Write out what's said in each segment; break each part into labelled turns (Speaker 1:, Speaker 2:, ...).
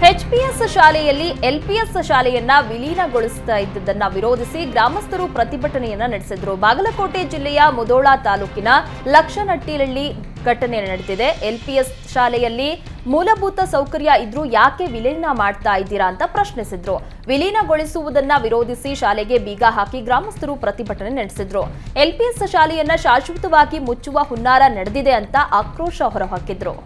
Speaker 1: HPS ಶಾಲೆಯಲ್ಲಿ ಎಲ್ಪಿಎಸ್ ಶಾಲೆಯನ್ನ ವಿಲೀನಗೊಳಿಸ್ತಾ ಇದ್ದದನ್ನ ವಿರೋಧಿಸಿ ಗ್ರಾಮಸ್ಥರು ಪ್ರತಿಭಟನೆಯನ್ನ ನಡೆಸಿದ್ರು. ಬಾಗಲಕೋಟೆ ಜಿಲ್ಲೆಯ ಮುಧೋಳ ತಾಲೂಕಿನ ಲಕ್ಷನಟ್ಟಿಯಲ್ಲಿ ಘಟನೆ ನಡೆದಿದೆ. ಎಲ್ಪಿಎಸ್ ಶಾಲೆಯಲ್ಲಿ ಮೂಲಭೂತ ಸೌಕರ್ಯ ಇದ್ರೂ ಯಾಕೆ ವಿಲೀನ ಮಾಡ್ತಾ ಇದ್ದೀರಾ ಅಂತ ಪ್ರಶ್ನಿಸಿದ್ರು. ವಿಲೀನಗೊಳಿಸುವುದನ್ನ ವಿರೋಧಿಸಿ ಶಾಲೆಗೆ ಬೀಗ ಹಾಕಿ ಗ್ರಾಮಸ್ಥರು ಪ್ರತಿಭಟನೆ ನಡೆಸಿದ್ರು. ಎಲ್ಪಿಎಸ್ ಶಾಲೆಯನ್ನ ಶಾಶ್ವತವಾಗಿ ಮುಚ್ಚುವ ಹುನ್ನಾರ ನಡೆದಿದೆ ಅಂತ ಆಕ್ರೋಶ ಹೊರಹಾಕಿದ್ರು.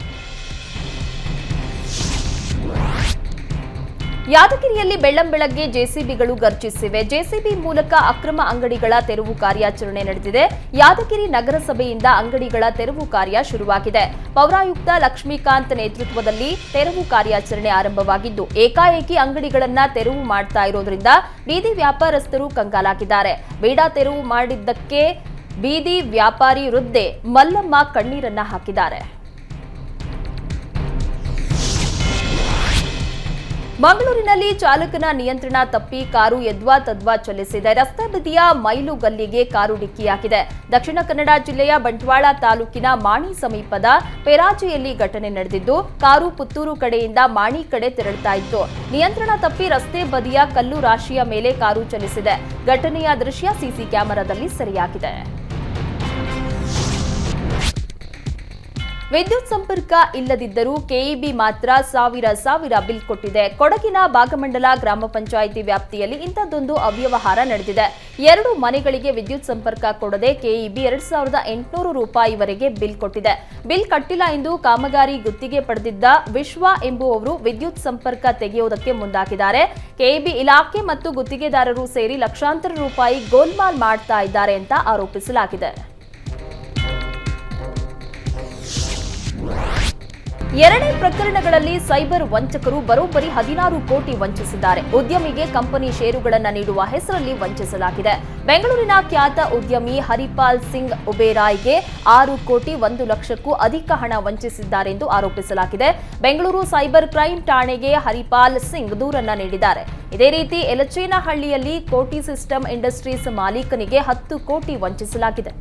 Speaker 1: ಯಾದಗಿರಿಯಲ್ಲಿ ಬೆಳ್ಳಂಬೆಳಗ್ಗೆ ಜೆಸಿಬಿಗಳು ಗರ್ಜಿಸಿವೆ. ಜೆಸಿಬಿ ಮೂಲಕ ಅಕ್ರಮ ಅಂಗಡಿಗಳ ತೆರವು ಕಾರ್ಯಾಚರಣೆ ನಡೆದಿದೆ. ಯಾದಗಿರಿ ನಗರಸಭೆಯಿಂದ ಅಂಗಡಿಗಳ ತೆರವು ಕಾರ್ಯ ಶುರುವಾಗಿದೆ. ಪೌರಾಯುಕ್ತ ಲಕ್ಷ್ಮೀಕಾಂತ್ ನೇತೃತ್ವದಲ್ಲಿ ತೆರವು ಕಾರ್ಯಾಚರಣೆ ಆರಂಭವಾಗಿದ್ದು, ಏಕಾಏಕಿ ಅಂಗಡಿಗಳನ್ನ ತೆರವು ಮಾಡ್ತಾ ಇರೋದ್ರಿಂದ ಬೀದಿ ವ್ಯಾಪಾರಸ್ಥರು ಕಂಗಾಲಾಗಿದ್ದಾರೆ. ಬೇಡ ತೆರವು ಮಾಡಿದ್ದಕ್ಕೆ ಬೀದಿ ವ್ಯಾಪಾರಿ ವೃದ್ಧೆ ಮಲ್ಲಮ್ಮ ಕಣ್ಣೀರನ್ನ ಹಾಕಿದ್ದಾರೆ. ಮಂಗಳೂರಿನಲ್ಲಿ ಚಾಲಕನ ನಿಯಂತ್ರಣ ತಪ್ಪಿ ಕಾರು ಯದ್ವಾ ತದ್ವಾ ಚಲಿಸಿದೆ. ರಸ್ತೆ ಬದಿಯ ಮೈಲು ಗಲ್ಲಿಗೆ ಕಾರು ಡಿಕ್ಕಿಯಾಗಿದೆ. ದಕ್ಷಿಣ ಕನ್ನಡ ಜಿಲ್ಲೆಯ ಬಂಟ್ವಾಳ ತಾಲೂಕಿನ ಮಾಣಿ ಸಮೀಪದ ಪೆರಾಜಿಯಲ್ಲಿ ಘಟನೆ ನಡೆದಿದ್ದು, ಕಾರು ಪುತ್ತೂರು ಕಡೆಯಿಂದ ಮಾಣಿ ಕಡೆ ತೆರಳುತ್ತಾ ಇತ್ತು. ನಿಯಂತ್ರಣ ತಪ್ಪಿ ರಸ್ತೆ ಬದಿಯ ಕಲ್ಲು ರಾಶಿಯ ಮೇಲೆ ಕಾರು ಚಲಿಸಿದೆ. ಘಟನೆಯ ದೃಶ್ಯ ಸಿಸಿ ಕ್ಯಾಮೆರಾದಲ್ಲಿ ಸೆರೆಯಾಗಿದೆ. ವಿದ್ಯುತ್ ಸಂಪರ್ಕ ಇಲ್ಲದಿದ್ದರೂ ಕೆಇಬಿ ಮಾತ್ರ ಸಾವಿರ ಬಿಲ್ ಕೊಟ್ಟಿದೆ. ಕೊಡಗಿನ ಭಾಗಮಂಡಲ ಗ್ರಾಮ ಪಂಚಾಯಿತಿ ವ್ಯಾಪ್ತಿಯಲ್ಲಿ ಇಂಥದ್ದೊಂದು ಅವ್ಯವಹಾರ ನಡೆದಿದೆ. 2 ಮನೆಗಳಿಗೆ ವಿದ್ಯುತ್ ಸಂಪರ್ಕ ಕೊಡದೆ ಕೆಇಬಿ 2800 ರೂಪಾಯಿವರೆಗೆ ಬಿಲ್ ಕೊಟ್ಟಿದೆ. ಬಿಲ್ ಕಟ್ಟಿಲ್ಲ ಎಂದು ಕಾಮಗಾರಿ ಗುತ್ತಿಗೆ ಪಡೆದಿದ್ದ ವಿಶ್ವ ಎಂಬುವವರು ವಿದ್ಯುತ್ ಸಂಪರ್ಕ ತೆಗೆಯುವುದಕ್ಕೆ ಮುಂದಾಗಿದ್ದಾರೆ. ಕೆಇಬಿ ಇಲಾಖೆ ಮತ್ತು ಗುತ್ತಿಗೆದಾರರು ಸೇರಿ ಲಕ್ಷಾಂತರ ರೂಪಾಯಿ ಗೋಲ್ಮಾಲ್ ಮಾಡ್ತಾ ಇದ್ದಾರೆ ಅಂತ ಆರೋಪಿಸಲಾಗಿದೆ. 2 ಪ್ರಕರಣಗಳಲ್ಲಿ ಸೈಬರ್ ವಂಚಕರು ಬರೋಬ್ಬರಿ 16 ಕೋಟಿ ವಂಚಿಸಿದ್ದಾರೆ. ಉದ್ಯಮಿಗೆ ಕಂಪನಿ ಷೇರುಗಳನ್ನು ನೀಡುವ ಹೆಸರಲ್ಲಿ ವಂಚಿಸಲಾಗಿದೆ. ಬೆಂಗಳೂರಿನ ಖ್ಯಾತ ಉದ್ಯಮಿ ಹರಿಪಾಲ್ ಸಿಂಗ್ ಉಬೇರಾಯ್ಗೆ 6 ಕೋಟಿ 1 ಲಕ್ಷಕ್ಕೂ ಅಧಿಕ ಹಣ ವಂಚಿಸಿದ್ದಾರೆಂದು ಆರೋಪಿಸಲಾಗಿದೆ. ಬೆಂಗಳೂರು ಸೈಬರ್ ಕ್ರೈಂ ಠಾಣೆಗೆ ಹರಿಪಾಲ್ ಸಿಂಗ್ ದೂರನ್ನ ನೀಡಿದ್ದಾರೆ. ಇದೇ ರೀತಿ ಯಲಚೇನಹಳ್ಳಿಯಲ್ಲಿ ಕೋಟಿ ಸಿಸ್ಟಮ್ ಇಂಡಸ್ಟ್ರೀಸ್ ಮಾಲೀಕನಿಗೆ 10 ಕೋಟಿ ವಂಚಿಸಲಾಗಿದೆ.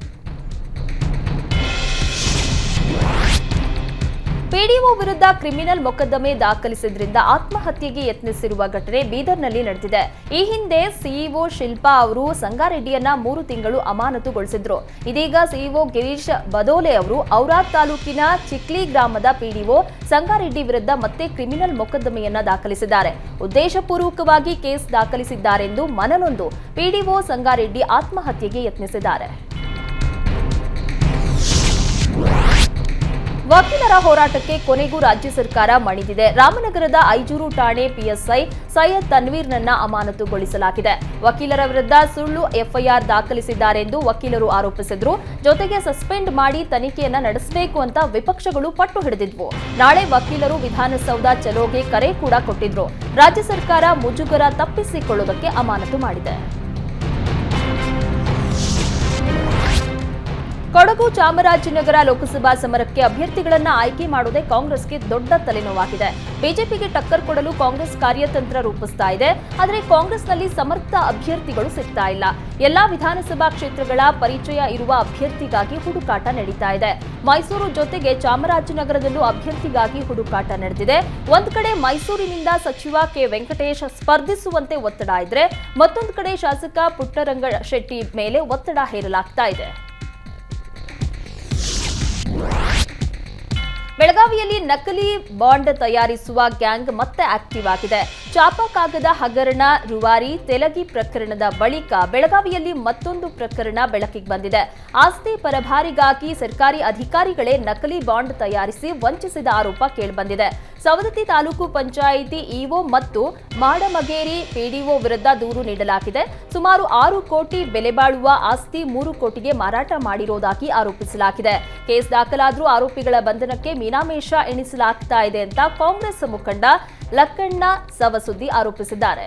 Speaker 1: ಪಿಡಿಒ ವಿರುದ್ಧ ಕ್ರಿಮಿನಲ್ ಮೊಕದ್ದಮೆ ದಾಖಲಿಸಿದ್ರಿಂದ ಆತ್ಮಹತ್ಯೆಗೆ ಯತ್ನಿಸಿರುವ ಘಟನೆ ಬೀದರ್ನಲ್ಲಿ ನಡೆದಿದೆ. ಈ ಹಿಂದೆ ಸಿಇಒ ಶಿಲ್ಪಾ ಅವರು ಸಂಗಾರೆಡ್ಡಿಯನ್ನ 3 ತಿಂಗಳು ಅಮಾನತುಗೊಳಿಸಿದ್ರು. ಇದೀಗ ಸಿಇಒ ಗಿರೀಶ್ ಬದೋಲೆ ಅವರು ಔರಾದ್ ತಾಲೂಕಿನ ಚಿಕ್ಲಿ ಗ್ರಾಮದ ಪಿಡಿಒ ಸಂಗಾರೆಡ್ಡಿ ವಿರುದ್ಧ ಮತ್ತೆ ಕ್ರಿಮಿನಲ್ ಮೊಕದ್ದಮೆಯನ್ನ ದಾಖಲಿಸಿದ್ದಾರೆ. ಉದ್ದೇಶಪೂರ್ವಕವಾಗಿ ಕೇಸ್ ದಾಖಲಿಸಿದ್ದಾರೆಂದು ಮನನೊಂದು ಪಿಡಿಒ ಸಂಗಾರೆಡ್ಡಿ ಆತ್ಮಹತ್ಯೆಗೆ ಯತ್ನಿಸಿದ್ದಾರೆ. ವಕೀಲರ ಹೋರಾಟಕ್ಕೆ ಕೊನೆಗೂ ರಾಜ್ಯ ಸರ್ಕಾರ ಮಣಿದಿದೆ. ರಾಮನಗರದ ಐಜೂರು ಠಾಣೆ ಪಿಎಸ್ಐ ಸೈಯದ್ ತನ್ವೀರ್ನನ್ನ ಅಮಾನತುಗೊಳಿಸಲಾಗಿದೆ. ವಕೀಲರ ವಿರುದ್ಧ ಸುಳ್ಳು ಎಫ್ಐಆರ್ ದಾಖಲಿಸಿದ್ದಾರೆಂದು ವಕೀಲರು ಆರೋಪಿಸಿದ್ರು. ಜೊತೆಗೆ ಸಸ್ಪೆಂಡ್ ಮಾಡಿ ತನಿಖೆಯನ್ನ ನಡೆಸಬೇಕು ಅಂತ ವಿಪಕ್ಷಗಳು ಪಟ್ಟು ಹಿಡಿದಿದ್ವು. ನಾಳೆ ವಕೀಲರು ವಿಧಾನಸೌಧ ಚಲೋಗೆ ಕರೆ ಕೂಡ ಕೊಟ್ಟಿದ್ರು. ರಾಜ್ಯ ಸರ್ಕಾರ ಮುಜುಗರ ತಪ್ಪಿಸಿಕೊಳ್ಳುವುದಕ್ಕೆ ಅಮಾನತು ಮಾಡಿದೆ. ಕೊಡಗು ಚಾಮರಾಜನಗರ ಲೋಕಸಭಾ ಸಮರಕ್ಕೆ ಅಭ್ಯರ್ಥಿಗಳನ್ನ ಆಯ್ಕೆ ಮಾಡುವುದೇ ಕಾಂಗ್ರೆಸ್ಗೆ ದೊಡ್ಡ ತಲೆನೋವಾಗಿದೆ. ಬಿಜೆಪಿಗೆ ಟಕ್ಕರ್ ಕೊಡಲು ಕಾಂಗ್ರೆಸ್ ಕಾರ್ಯತಂತ್ರ ರೂಪಿಸ್ತಾ ಇದೆ. ಆದರೆ ಕಾಂಗ್ರೆಸ್ನಲ್ಲಿ ಸಮರ್ಥ ಅಭ್ಯರ್ಥಿಗಳು ಸಿಗ್ತಾ ಇಲ್ಲ. ಎಲ್ಲಾ ವಿಧಾನಸಭಾ ಕ್ಷೇತ್ರಗಳ ಪರಿಚಯ ಇರುವ ಅಭ್ಯರ್ಥಿಗಾಗಿ ಹುಡುಕಾಟ ನಡೀತಾ ಇದೆ. ಮೈಸೂರು ಜೊತೆಗೆ ಚಾಮರಾಜನಗರದಲ್ಲೂ ಅಭ್ಯರ್ಥಿಗಾಗಿ ಹುಡುಕಾಟ ನಡೆದಿದೆ. ಒಂದ್ ಕಡೆ ಮೈಸೂರಿನಿಂದ ಸಚಿವ ಕೆ ವೆಂಕಟೇಶ್ ಸ್ಪರ್ಧಿಸುವಂತೆ ಒತ್ತಡ ಇದ್ರೆ, ಮತ್ತೊಂದು ಕಡೆ ಶಾಸಕ ಪುಟ್ಟರಂಗ ಶೆಟ್ಟಿ ಮೇಲೆ ಒತ್ತಡ ಹೇರಲಾಗ್ತಾ ಇದೆ. ಬೆಳಗಾವಿಯಲ್ಲಿ ನಕಲಿ ಬಾಂಡ್ ತಯಾರಿಸುವ ಗ್ಯಾಂಗ್ ಮತ್ತೆ ಆಕ್ಟಿವ್ ಆಗಿದೆ. ಚಾಪಾ ಕಾಗದ ಹಗರಣ ರೂವಾರಿ ತೆಲಗಿ ಪ್ರಕರಣದ ಬಳಿಕ ಬೆಳಗಾವಿಯಲ್ಲಿ ಮತ್ತೊಂದು ಪ್ರಕರಣ ಬೆಳಕಿಗೆ ಬಂದಿದೆ. ಆಸ್ತಿ ಪರಭಾರಿಗಾಗಿ ಸರ್ಕಾರಿ ಅಧಿಕಾರಿಗಳೇ ನಕಲಿ ಬಾಂಡ್ ತಯಾರಿಸಿ ವಂಚಿಸಿದ ಆರೋಪ ಕೇಳಿಬಂದಿದೆ. ಸವದತ್ತಿ ತಾಲೂಕು ಪಂಚಾಯಿತಿ ಇಒ ಮತ್ತು ಮಾಡಮಗೇರಿ ಪಿಡಿಒ ವಿರುದ್ಧ ದೂರು ನೀಡಲಾಗಿದೆ. ಸುಮಾರು 6 ಕೋಟಿ ಬೆಲೆ ಬಾಳುವ ಆಸ್ತಿ 3 ಕೋಟಿಗೆ ಮಾರಾಟ ಮಾಡಿರೋದಾಗಿ ಆರೋಪಿಸಲಾಗಿದೆ. ಕೇಸ್ ದಾಖಲಾದರೂ ಆರೋಪಿಗಳ ಬಂಧನಕ್ಕೆ ಮೀನಾಮೇಷ ಎಣಿಸಲಾಗ್ತಾ ಇದೆ ಅಂತ ಕಾಂಗ್ರೆಸ್ ಮುಖಂಡ ಲಕ್ಕಣ್ಣ ಸವಸುದ್ದಿ ಆರೋಪಿಸಿದ್ದಾರೆ.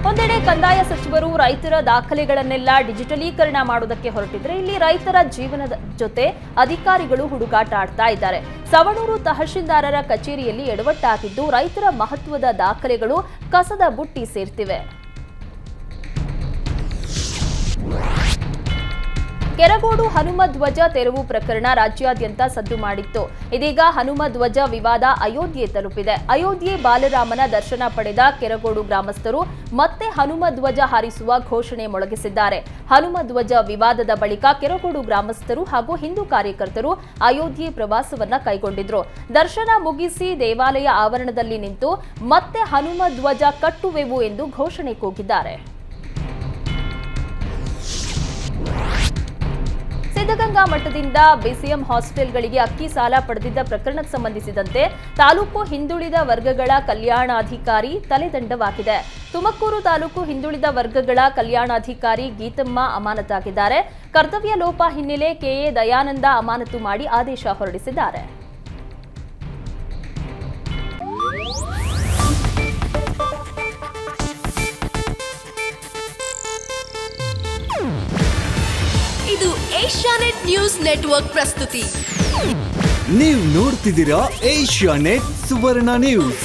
Speaker 1: ಒಂದೆಡೆ ಕಂದಾಯ ಸಚಿವರು ರೈತರ ದಾಖಲೆಗಳನ್ನೆಲ್ಲ ಡಿಜಿಟಲೀಕರಣ ಮಾಡುವುದಕ್ಕೆ ಹೊರಟಿದ್ರೆ, ಇಲ್ಲಿ ರೈತರ ಜೀವನದ ಜೊತೆ ಅಧಿಕಾರಿಗಳು ಹುಡುಗಾಟ ಆಡ್ತಾ ಇದ್ದಾರೆ. ಸವಣೂರು ತಹಶೀಲ್ದಾರರ ಕಚೇರಿಯಲ್ಲಿ ಎಡವಟ್ಟಾಗಿದ್ದು ರೈತರ ಮಹತ್ವದ ದಾಖಲೆಗಳು ಕಸದ ಬುಟ್ಟಿ ಸೇರ್ತಿವೆ. ಕೆರಗೋಡು ಹನುಮ ಧ್ವಜ ತೆರವು ಪ್ರಕರಣ ರಾಜ್ಯಾದ್ಯಂತ ಸದ್ದು ಮಾಡಿತ್ತು. ಇದೀಗ ಹನುಮ ಧ್ವಜ ವಿವಾದ ಅಯೋಧ್ಯೆ ತಲುಪಿದೆ. ಅಯೋಧ್ಯೆ ಬಾಲರಾಮನ ದರ್ಶನ ಪಡೆದ ಕೆರಗೋಡು ಗ್ರಾಮಸ್ಥರು ಮತ್ತೆ ಹನುಮ ಧ್ವಜ ಹಾರಿಸುವ ಘೋಷಣೆ ಮೊಳಗಿಸಿದ್ದಾರೆ. ಹನುಮ ಧ್ವಜ ವಿವಾದದ ಬಳಿಕ ಕೆರಗೋಡು ಗ್ರಾಮಸ್ಥರು ಹಾಗೂ ಹಿಂದೂ ಕಾರ್ಯಕರ್ತರು ಅಯೋಧ್ಯೆ ಪ್ರವಾಸವನ್ನ ಕೈಗೊಂಡಿದ್ರು. ದರ್ಶನ ಮುಗಿಸಿ ದೇವಾಲಯ ಆವರಣದಲ್ಲಿ ನಿಂತು ಮತ್ತೆ ಹನುಮ ಧ್ವಜ ಕಟ್ಟುವೆವು ಎಂದು ಘೋಷಣೆ ಕೂಗಿದ್ದಾರೆ. ಸಿದ್ಧಗಂಗಾ ಮಠದಿಂದ ಬಿಸಿಎಂ ಹಾಸ್ಟೆಲ್ಗಳಿಗೆ ಅಕ್ಕಿ ಸಾಲ ಪಡೆದಿದ್ದ ಪ್ರಕರಣಕ್ಕೆ ಸಂಬಂಧಿಸಿದಂತೆ ತಾಲೂಕು ಹಿಂದುಳಿದ ವರ್ಗಗಳ ಕಲ್ಯಾಣಾಧಿಕಾರಿ ತಲೆದಂಡವಾಗಿದೆ. ತುಮಕೂರು ತಾಲೂಕು ಹಿಂದುಳಿದ ವರ್ಗಗಳ ಕಲ್ಯಾಣಾಧಿಕಾರಿ ಗೀತಮ್ಮ ಅಮಾನತಾಗಿದ್ದಾರೆ. ಕರ್ತವ್ಯ ಲೋಪ ಹಿನ್ನೆಲೆ ಕೆಎ ದಯಾನಂದ ಅಮಾನತು ಮಾಡಿ ಆದೇಶ ಹೊರಡಿಸಿದ್ದಾರೆ.
Speaker 2: ಇದು ಏಷ್ಯಾನೆಟ್ ನ್ಯೂಸ್ ನೆಟ್ವರ್ಕ್ ಪ್ರಸ್ತುತಿ.
Speaker 3: ನೀವು ನೋಡ್ತಿದ್ದೀರಾ ಏಷ್ಯಾನೆಟ್ ಸುವರ್ಣ ನ್ಯೂಸ್.